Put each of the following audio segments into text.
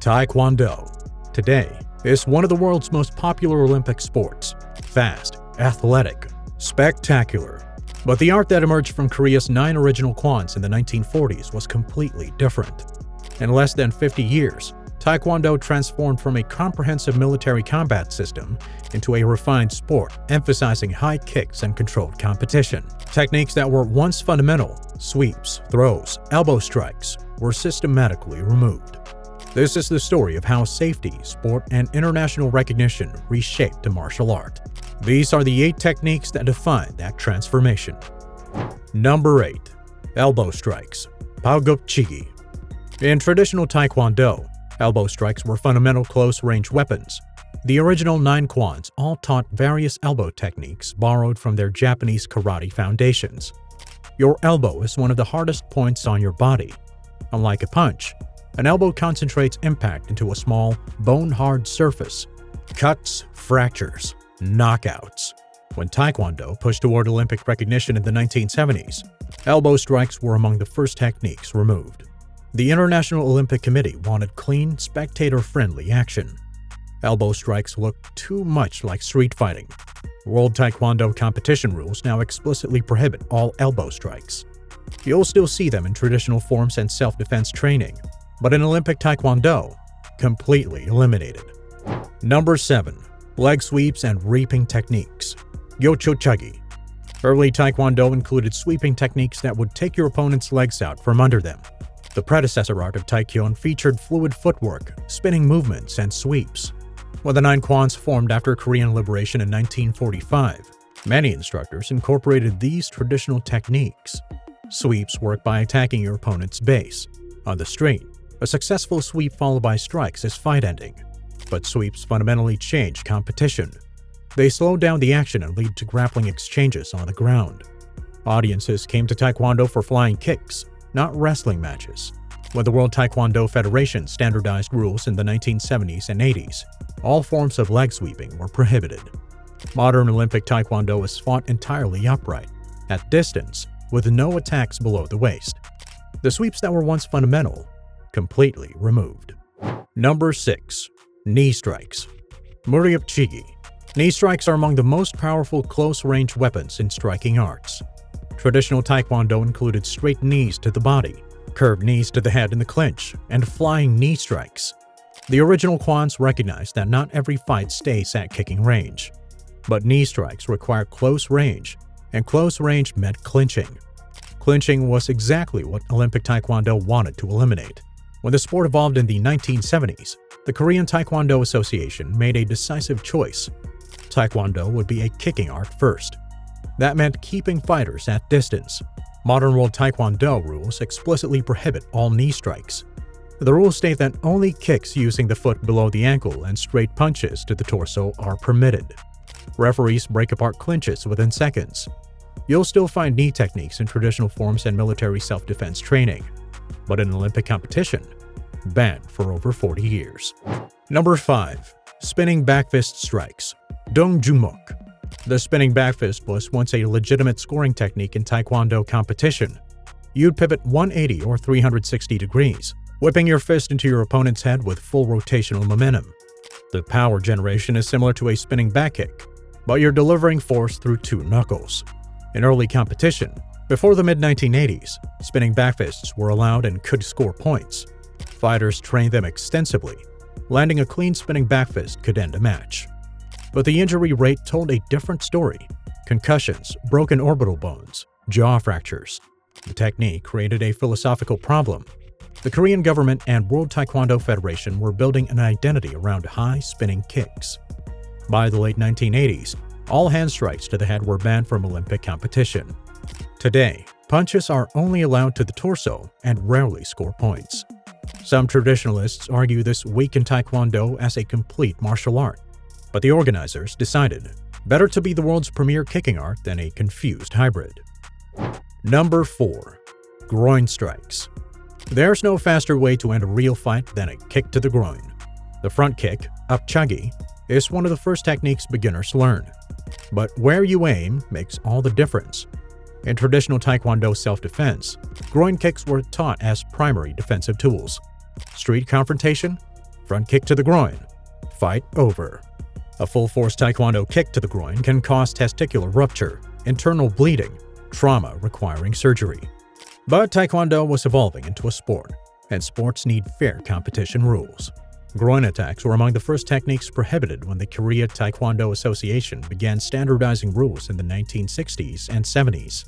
Taekwondo. Today, is one of the world's most popular Olympic sports. Fast, athletic, spectacular. But the art that emerged from Korea's 9 original kwans in the 1940s was completely different. In less than 50 years, Taekwondo transformed from a comprehensive military combat system into a refined sport, emphasizing high kicks and controlled competition. Techniques that were once fundamental, sweeps, throws, elbow strikes, were systematically removed. This is the story of how safety, sport, and international recognition reshaped the martial art. These are the 8 techniques that define that transformation. Number 8. Elbow strikes. Palgopchigi. In traditional Taekwondo, elbow strikes were fundamental close-range weapons. The original 9 kwans all taught various elbow techniques borrowed from their Japanese karate foundations. Your elbow is one of the hardest points on your body. Unlike a punch, an elbow concentrates impact into a small, bone-hard surface. Cuts, fractures, knockouts. When Taekwondo pushed toward Olympic recognition in the 1970s, elbow strikes were among the first techniques removed. The International Olympic Committee wanted clean, spectator-friendly action. Elbow strikes looked too much like street fighting. World Taekwondo competition rules now explicitly prohibit all elbow strikes. You'll still see them in traditional forms and self-defense training, but in Olympic Taekwondo, completely eliminated. Number 7. Leg sweeps and reaping techniques. Yochochagi. Early Taekwondo included sweeping techniques that would take your opponent's legs out from under them. The predecessor art of Taekwondo featured fluid footwork, spinning movements, and sweeps. When the 9 kwans formed after Korean liberation in 1945, many instructors incorporated these traditional techniques. Sweeps work by attacking your opponent's base. On the street, a successful sweep followed by strikes is fight-ending. But sweeps fundamentally change competition. They slow down the action and lead to grappling exchanges on the ground. Audiences came to Taekwondo for flying kicks, not wrestling matches. When the World Taekwondo Federation standardized rules in the 1970s and 80s, all forms of leg sweeping were prohibited. Modern Olympic Taekwondo is fought entirely upright, at distance, with no attacks below the waist. The sweeps that were once fundamental, completely removed. Number 6. Knee strikes. Muriapchigi. Knee strikes are among the most powerful close-range weapons in striking arts. Traditional Taekwondo included straight knees to the body, curved knees to the head in the clinch, and flying knee strikes. The original kwans recognized that not every fight stays at kicking range. But knee strikes require close range, and close range meant clinching. Clinching was exactly what Olympic Taekwondo wanted to eliminate. When the sport evolved in the 1970s, the Korean Taekwondo Association made a decisive choice. Taekwondo would be a kicking art first. That meant keeping fighters at distance. Modern World Taekwondo rules explicitly prohibit all knee strikes. The rules state that only kicks using the foot below the ankle and straight punches to the torso are permitted. Referees break apart clinches within seconds. You'll still find knee techniques in traditional forms and military self-defense training, but in Olympic competition, banned for over 40 years. Number 5. Spinning back fist strikes. Dongjumok. The spinning back fist was once a legitimate scoring technique in Taekwondo competition. You'd pivot 180 or 360 degrees, whipping your fist into your opponent's head with full rotational momentum. The power generation is similar to a spinning back kick, but you're delivering force through 2 knuckles. In early competition, before the mid-1980s, spinning back fists were allowed and could score points. Fighters trained them extensively. Landing a clean spinning back fist could end a match. But the injury rate told a different story. Concussions, broken orbital bones, jaw fractures. The technique created a philosophical problem. The Korean government and World Taekwondo Federation were building an identity around high spinning kicks. By the late 1980s, all hand strikes to the head were banned from Olympic competition. Today, punches are only allowed to the torso and rarely score points. Some traditionalists argue this weakened Taekwondo as a complete martial art, but the organizers decided better to be the world's premier kicking art than a confused hybrid. Number 4. Groin strikes. There's no faster way to end a real fight than a kick to the groin. The front kick, upchagi, is one of the first techniques beginners learn. But where you aim makes all the difference. In traditional Taekwondo self-defense, groin kicks were taught as primary defensive tools. Street confrontation? Front kick to the groin. Fight over. A full-force Taekwondo kick to the groin can cause testicular rupture, internal bleeding, trauma requiring surgery. But Taekwondo was evolving into a sport, and sports need fair competition rules. Groin attacks were among the first techniques prohibited when the Korea Taekwondo Association began standardizing rules in the 1960s and 70s.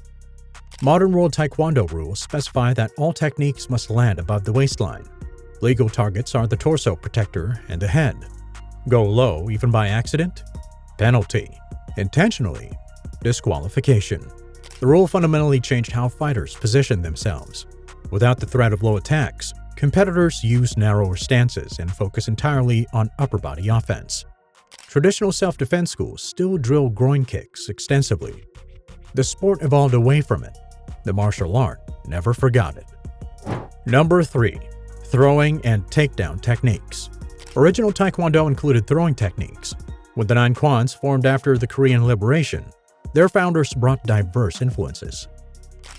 Modern world Taekwondo rules specify that all techniques must land above the waistline. Legal targets are the torso protector and the head. Go low even by accident? Penalty. Intentionally? Disqualification. The rule fundamentally changed how fighters position themselves. Without the threat of low attacks, competitors use narrower stances and focus entirely on upper body offense. Traditional self-defense schools still drill groin kicks extensively. The sport evolved away from it. The martial art never forgot it. Number 3. Throwing and takedown techniques. Original Taekwondo included throwing techniques. With the 9 kwans formed after the Korean liberation, their founders brought diverse influences.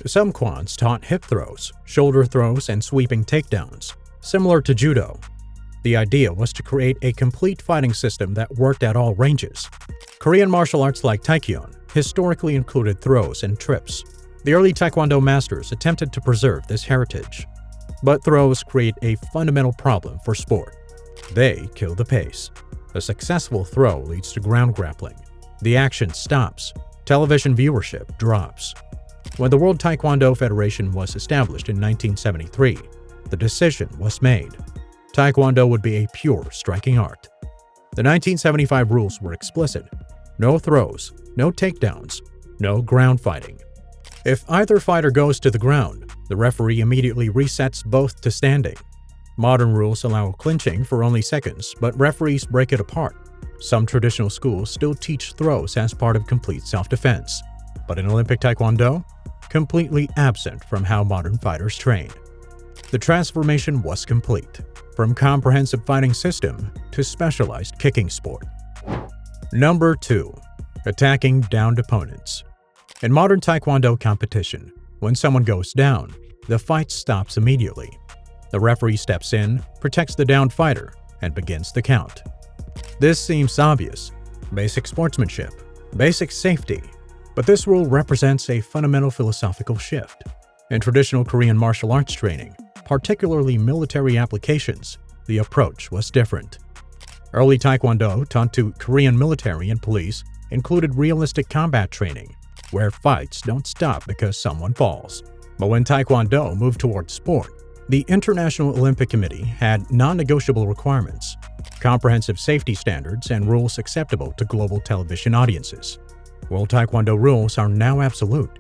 Some kwans taught hip throws, shoulder throws, and sweeping takedowns, similar to judo. The idea was to create a complete fighting system that worked at all ranges. Korean martial arts like Taekwondo historically included throws and trips. The early Taekwondo masters attempted to preserve this heritage. But throws create a fundamental problem for sport. They kill the pace. A successful throw leads to ground grappling. The action stops. Television viewership drops. When the World Taekwondo Federation was established in 1973, the decision was made. Taekwondo would be a pure striking art. The 1975 rules were explicit. No throws, no takedowns, no ground fighting. If either fighter goes to the ground, the referee immediately resets both to standing. Modern rules allow clinching for only seconds, but referees break it apart. Some traditional schools still teach throws as part of complete self-defense, but in Olympic Taekwondo, completely absent from how modern fighters train. The transformation was complete, from comprehensive fighting system to specialized kicking sport. Number 2. Attacking downed opponents. In modern Taekwondo competition, when someone goes down, the fight stops immediately. The referee steps in, protects the downed fighter, and begins the count. This seems obvious. Basic sportsmanship, basic safety. But this rule represents a fundamental philosophical shift. In traditional Korean martial arts training, particularly military applications, the approach was different. Early Taekwondo taught to Korean military and police included realistic combat training, where fights don't stop because someone falls. But when Taekwondo moved towards sport, the International Olympic Committee had non-negotiable requirements, comprehensive safety standards, and rules acceptable to global television audiences. World Taekwondo rules are now absolute.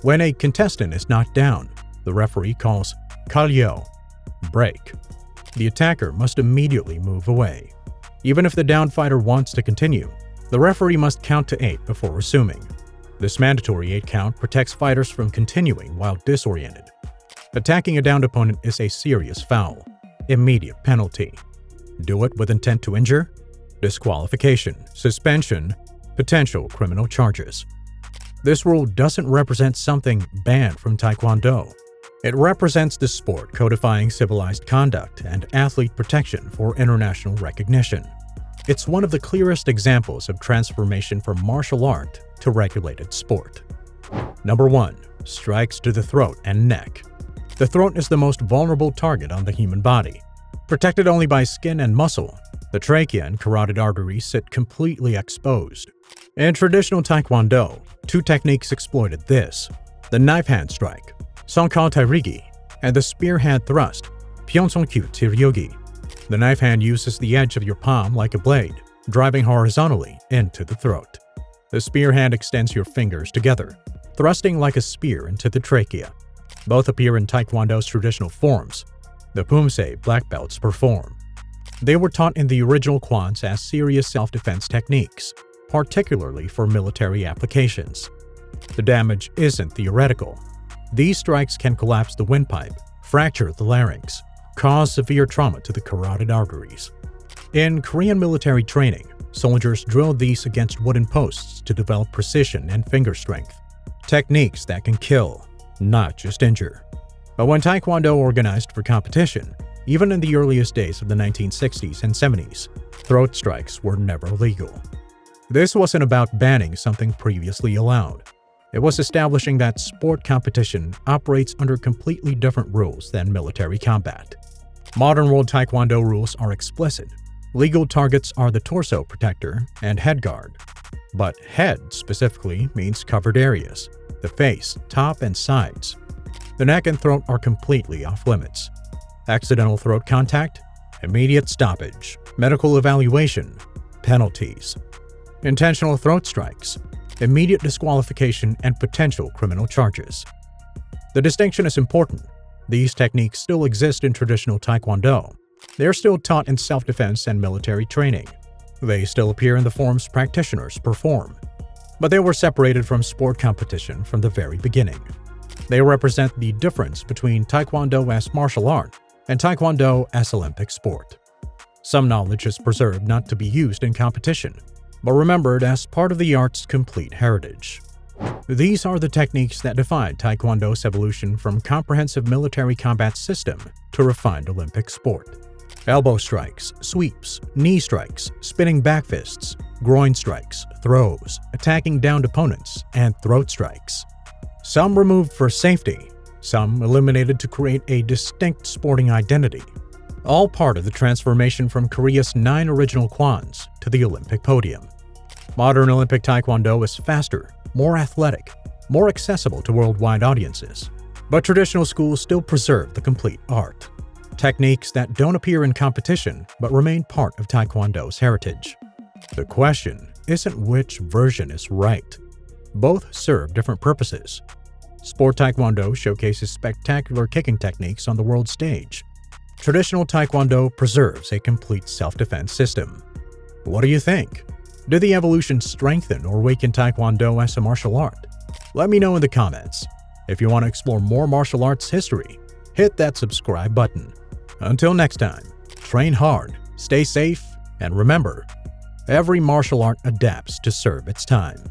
When a contestant is knocked down, the referee calls kalyo, break. The attacker must immediately move away. Even if the downed fighter wants to continue, the referee must count to 8 before resuming. This mandatory 8 count protects fighters from continuing while disoriented. Attacking a downed opponent is a serious foul. Immediate penalty. Do it with intent to injure? Disqualification, suspension, potential criminal charges. This rule doesn't represent something banned from Taekwondo. It represents the sport codifying civilized conduct and athlete protection for international recognition. It's one of the clearest examples of transformation from martial art to regulated sport. Number 1. Strikes to the throat and neck. The throat is the most vulnerable target on the human body. Protected only by skin and muscle, the trachea and carotid arteries sit completely exposed. In traditional Taekwondo, 2 techniques exploited this: the knife hand strike, Songkal Tairigi, and the spear hand thrust, Pyeongseongkyu Tiryogi. The knife hand uses the edge of your palm like a blade, driving horizontally into the throat. The spear hand extends your fingers together, thrusting like a spear into the trachea. Both appear in Taekwondo's traditional forms. The Pumse black belts perform. They were taught in the original kwans as serious self-defense techniques, particularly for military applications. The damage isn't theoretical. These strikes can collapse the windpipe, fracture the larynx, cause severe trauma to the carotid arteries. In Korean military training, soldiers drilled these against wooden posts to develop precision and finger strength. Techniques that can kill, not just injure. But when Taekwondo organized for competition, Even in the earliest days of the 1960s and 70s, throat strikes were never legal. This wasn't about banning something previously allowed. It was establishing that sport competition operates under completely different rules than military combat. Modern world Taekwondo rules are explicit. Legal targets are the torso protector and head guard. But head specifically means covered areas, the face, top, and sides. The neck and throat are completely off limits. Accidental throat contact, immediate stoppage, medical evaluation, penalties. Intentional throat strikes, immediate disqualification, and potential criminal charges. The distinction is important. These techniques still exist in traditional Taekwondo. They are still taught in self-defense and military training. They still appear in the forms practitioners perform. But they were separated from sport competition from the very beginning. They represent the difference between Taekwondo as martial art and Taekwondo as Olympic sport. Some knowledge is preserved not to be used in competition, but remembered as part of the art's complete heritage. These are the techniques that define Taekwondo's evolution from comprehensive military combat system to refined Olympic sport. Elbow strikes, sweeps, knee strikes, spinning back fists, groin strikes, throws, attacking downed opponents, and throat strikes. Some removed for safety, some eliminated to create a distinct sporting identity. All part of the transformation from Korea's 9 original kwans to the Olympic podium. Modern Olympic Taekwondo is faster, more athletic, more accessible to worldwide audiences. But traditional schools still preserve the complete art. Techniques that don't appear in competition but remain part of Taekwondo's heritage. The question isn't which version is right. Both serve different purposes. Sport Taekwondo showcases spectacular kicking techniques on the world stage. Traditional Taekwondo preserves a complete self-defense system. What do you think? Did the evolution strengthen or weaken Taekwondo as a martial art? Let me know in the comments. If you want to explore more martial arts history, hit that subscribe button. Until next time, train hard, stay safe, and remember, every martial art adapts to serve its time.